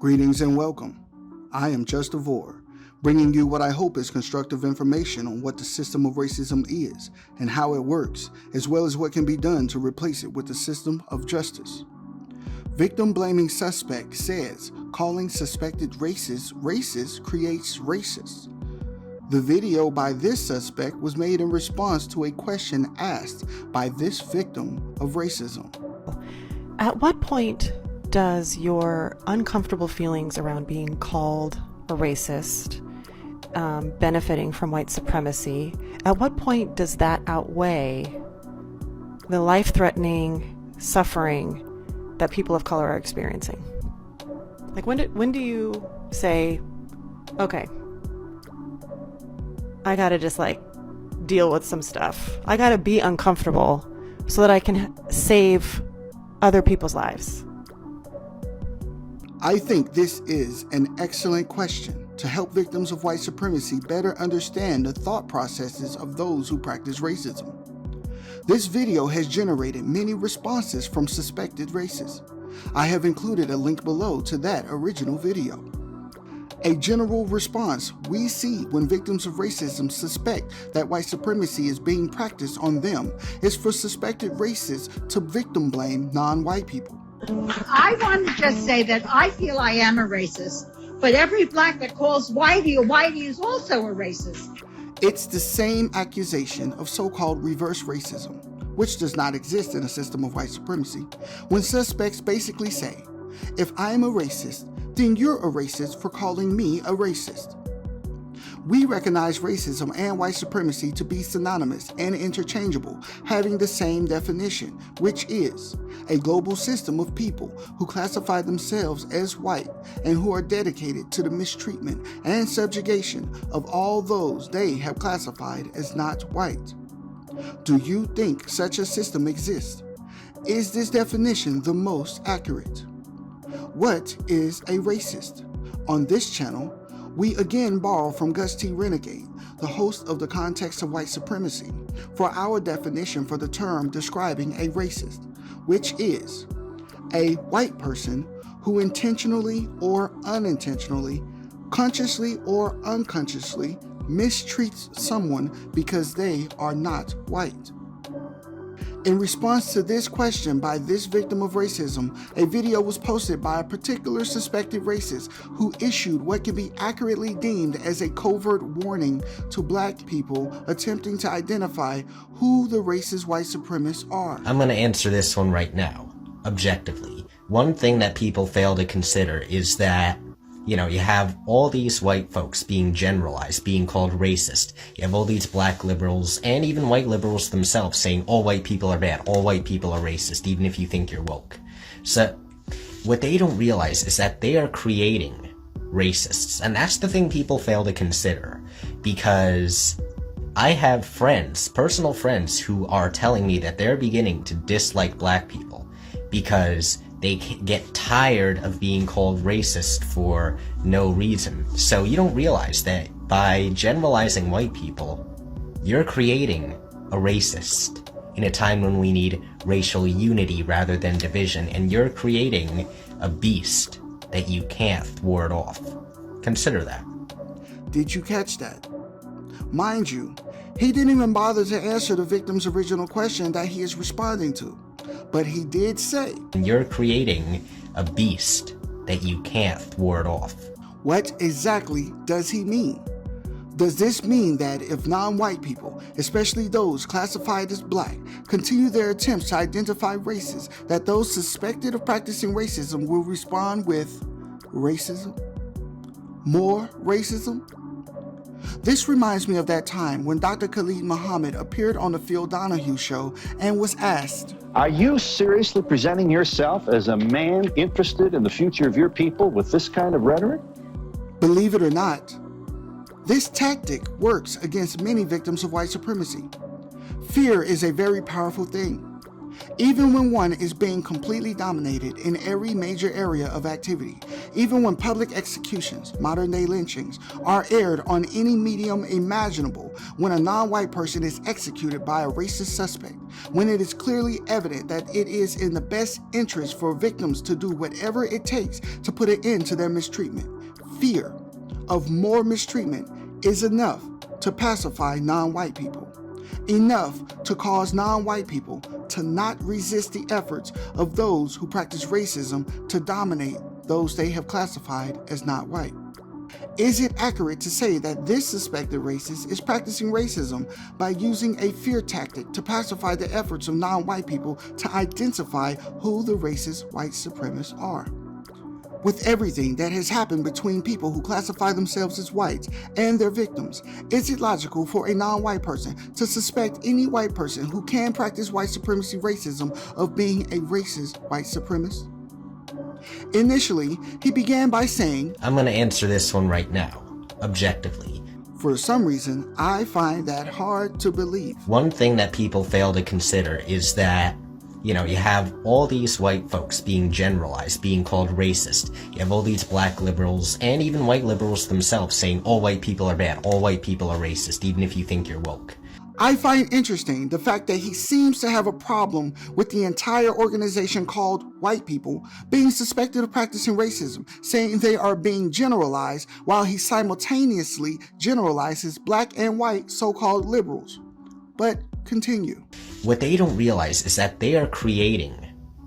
Greetings and welcome. I am Justavor, bringing you what I hope is constructive information on what the system of racism is and how it works, as well as what can be done to replace it with the system of justice. Victim-blaming suspect says calling suspected racist creates racists. The video by this suspect was made in response to a question asked by this victim of racism. At what point does your uncomfortable feelings around being called a racist, benefiting from white supremacy, at what point does that outweigh the life-threatening suffering that people of color are experiencing? Like, when do you say, okay, I gotta just deal with some stuff. I gotta be uncomfortable so that I can save other people's lives? I think this is an excellent question to help victims of white supremacy better understand the thought processes of those who practice racism. This video has generated many responses from suspected racists. I have included a link below to that original video. A general response we see when victims of racism suspect that white supremacy is being practiced on them is for suspected racists to victim blame non-white people. I want to just say that I feel I am a racist, but every black that calls Whitey a Whitey is also a racist. It's the same accusation of so-called reverse racism, which does not exist in a system of white supremacy, when suspects basically say, if I am a racist, then you're a racist for calling me a racist. We recognize racism and white supremacy to be synonymous and interchangeable, having the same definition, which is a global system of people who classify themselves as white and who are dedicated to the mistreatment and subjugation of all those they have classified as not white. Do you think such a system exists? Is this definition the most accurate? What is a racist? On this channel, we again borrow from Gus T. Renegade, the host of The Context of White Supremacy, for our definition for the term describing a racist, which is a white person who intentionally or unintentionally, consciously or unconsciously mistreats someone because they are not white. In response to this question by this victim of racism, a video was posted by a particular suspected racist who issued what can be accurately deemed as a covert warning to black people attempting to identify who the racist white supremacists are. I'm going to answer this one right now, objectively. One thing that people fail to consider is that you have all these white folks being generalized, being called racist. You have all these black liberals and even white liberals themselves saying all white people are bad, all white people are racist, even if you think you're woke. So what they don't realize is that they are creating racists. And that's the thing people fail to consider. Because I have friends, personal friends, who are telling me that they're beginning to dislike black people because they get tired of being called racist for no reason. So you don't realize that by generalizing white people, you're creating a racist in a time when we need racial unity rather than division, and you're creating a beast that you can't thwart off. Consider that. Did you catch that? Mind you, he didn't even bother to answer the victim's original question that he is responding to. But he did say, you're creating a beast that you can't thwart off. What exactly does he mean? Does this mean that if non-white people, especially those classified as black, continue their attempts to identify races, that those suspected of practicing racism will respond with racism? More racism? This reminds me of that time when Dr. Khalid Muhammad appeared on the Phil Donahue show and was asked, are you seriously presenting yourself as a man interested in the future of your people with this kind of rhetoric? Believe it or not, this tactic works against many victims of white supremacy. Fear is a very powerful thing. Even when one is being completely dominated in every major area of activity, even when public executions, modern-day lynchings, are aired on any medium imaginable, when a non-white person is executed by a racist suspect, when it is clearly evident that it is in the best interest for victims to do whatever it takes to put an end to their mistreatment, fear of more mistreatment is enough to pacify non-white people. Enough to cause non-white people to not resist the efforts of those who practice racism to dominate those they have classified as not white. Is it accurate to say that this suspected racist is practicing racism by using a fear tactic to pacify the efforts of non-white people to identify who the racist white supremacists are? With everything that has happened between people who classify themselves as whites and their victims, is it logical for a non-white person to suspect any white person who can practice white supremacy racism of being a racist white supremacist? Initially, he began by saying, I'm going to answer this one right now, objectively. For some reason, I find that hard to believe. One thing that people fail to consider is that you have all these white folks being generalized, being called racist. You have all these black liberals and even white liberals themselves saying all white people are bad, all white people are racist, even if you think you're woke. I find interesting the fact that he seems to have a problem with the entire organization called white people being suspected of practicing racism, saying they are being generalized, while he simultaneously generalizes black and white so-called liberals. But continue. What they don't realize is that they are creating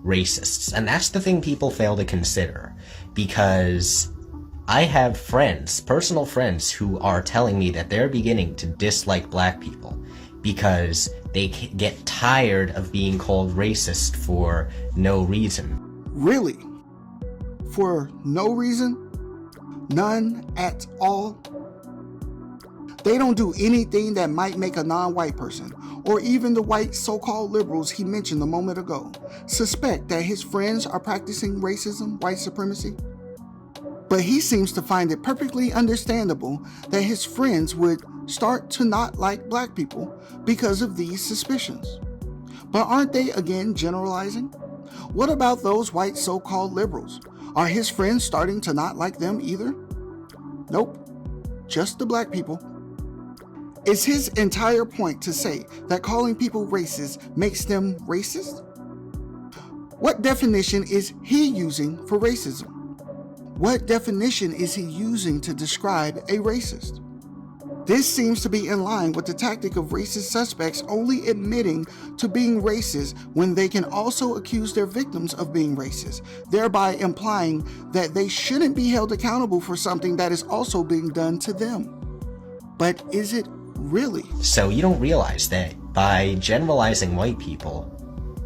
racists, and that's the thing people fail to consider, because I have friends, personal friends, who are telling me that they're beginning to dislike black people because they get tired of being called racist for no reason. Really? For no reason? None at all? They don't do anything that might make a non-white person, or even the white so-called liberals he mentioned a moment ago, suspect that his friends are practicing racism, white supremacy. But he seems to find it perfectly understandable that his friends would start to not like black people because of these suspicions. But aren't they again generalizing? What about those white so-called liberals? Are his friends starting to not like them either? Nope, just the black people. Is his entire point to say that calling people racist makes them racist? What definition is he using for racism? What definition is he using to describe a racist? This seems to be in line with the tactic of racist suspects only admitting to being racist when they can also accuse their victims of being racist, thereby implying that they shouldn't be held accountable for something that is also being done to them. But is it really? So you don't realize that by generalizing white people,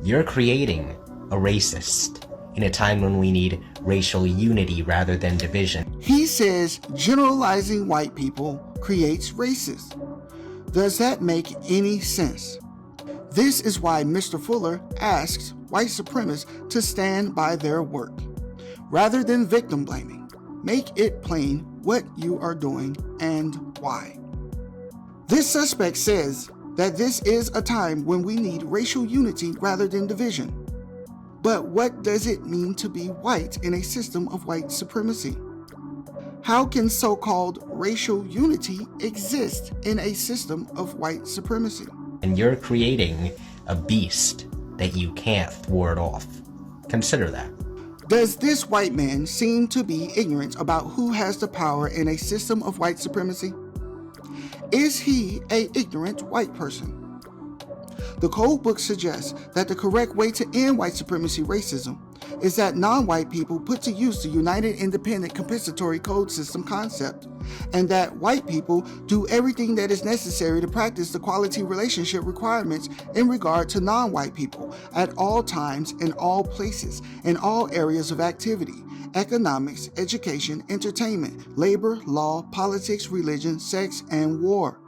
you're creating a racist in a time when we need racial unity rather than division. He says generalizing white people creates racists. Does that make any sense? This is why Mr. Fuller asks white supremacists to stand by their work. Rather than victim blaming, make it plain what you are doing and why. This suspect says that this is a time when we need racial unity rather than division. But what does it mean to be white in a system of white supremacy? How can so-called racial unity exist in a system of white supremacy? And you're creating a beast that you can't thwart off. Consider that. Does this white man seem to be ignorant about who has the power in a system of white supremacy? Is he an ignorant white person? The code book suggests that the correct way to end white supremacy racism is that non-white people put to use the United Independent Compensatory Code System concept, and that white people do everything that is necessary to practice the quality relationship requirements in regard to non-white people at all times, in all places, in all areas of activity: economics, education, entertainment, labor, law, politics, religion, sex, and war.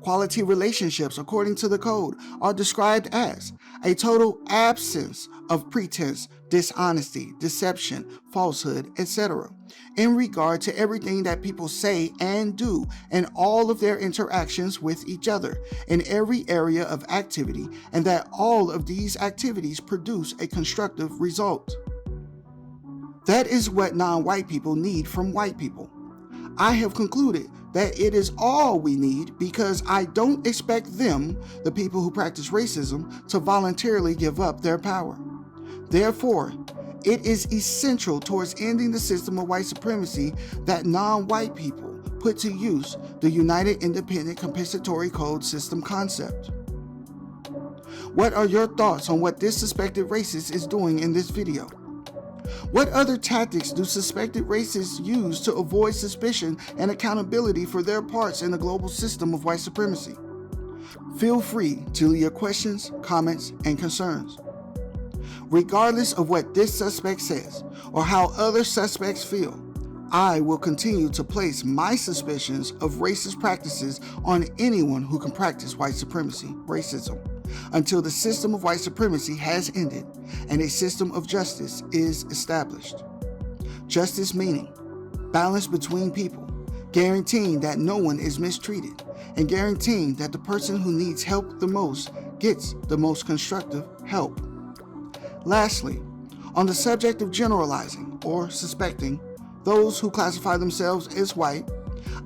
Quality relationships, according to the code, are described as a total absence of pretense, dishonesty, deception, falsehood, etc., in regard to everything that people say and do in all of their interactions with each other in every area of activity, and that all of these activities produce a constructive result. That is what non-white people need from white people. I have concluded that it is all we need because I don't expect them, the people who practice racism, to voluntarily give up their power. Therefore, it is essential towards ending the system of white supremacy that non-white people put to use the United Independent Compensatory Code System concept. What are your thoughts on what this suspected racist is doing in this video? What other tactics do suspected racists use to avoid suspicion and accountability for their parts in the global system of white supremacy? Feel free to leave your questions, comments, and concerns. Regardless of what this suspect says or how other suspects feel, I will continue to place my suspicions of racist practices on anyone who can practice white supremacy, racism, until the system of white supremacy has ended and a system of justice is established. Justice meaning balance between people, guaranteeing that no one is mistreated, and guaranteeing that the person who needs help the most gets the most constructive help. Lastly, on the subject of generalizing or suspecting those who classify themselves as white,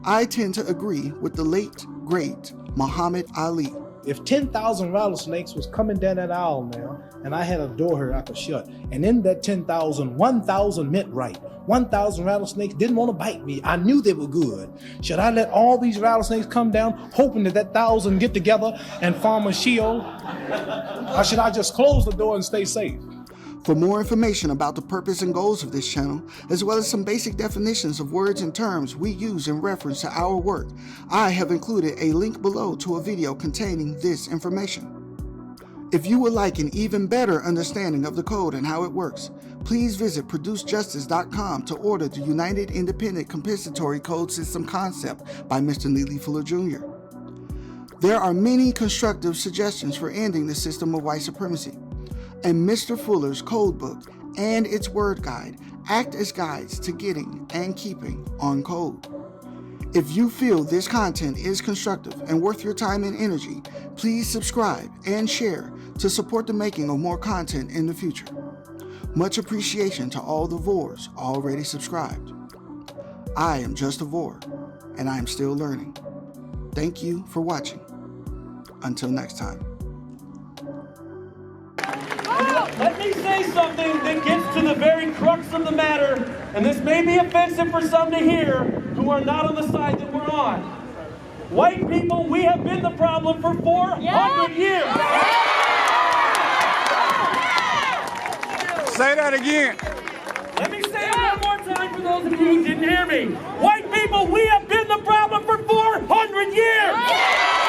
I tend to agree with the late, great Muhammad Ali. If 10,000 rattlesnakes was coming down that aisle now, and I had a door here I could shut, and in that 10,000, 1,000 meant right. 1,000 rattlesnakes didn't want to bite me. I knew they were good. Should I let all these rattlesnakes come down, hoping that 1,000 get together and form a Sheol? Or should I just close the door and stay safe? For more information about the purpose and goals of this channel, as well as some basic definitions of words and terms we use in reference to our work, I have included a link below to a video containing this information. If you would like an even better understanding of the code and how it works, please visit producejustice.com to order the United Independent Compensatory Code System concept by Mr. Neely Fuller Jr. There are many constructive suggestions for ending the system of white supremacy, and Mr. Fuller's code book and its word guide act as guides to getting and keeping on code. If you feel this content is constructive and worth your time and energy, please subscribe and share to support the making of more content in the future. Much appreciation to all the Vors already subscribed. I am Justavor, and I am still learning. Thank you for watching. Until next time. Let me say something that gets to the very crux of the matter, and this may be offensive for some to hear who are not on the side that we're on. White people, we have been the problem for 400 years. Say that again. Let me say it one more time for those of you who didn't hear me. White people, we have been the problem for 400 years.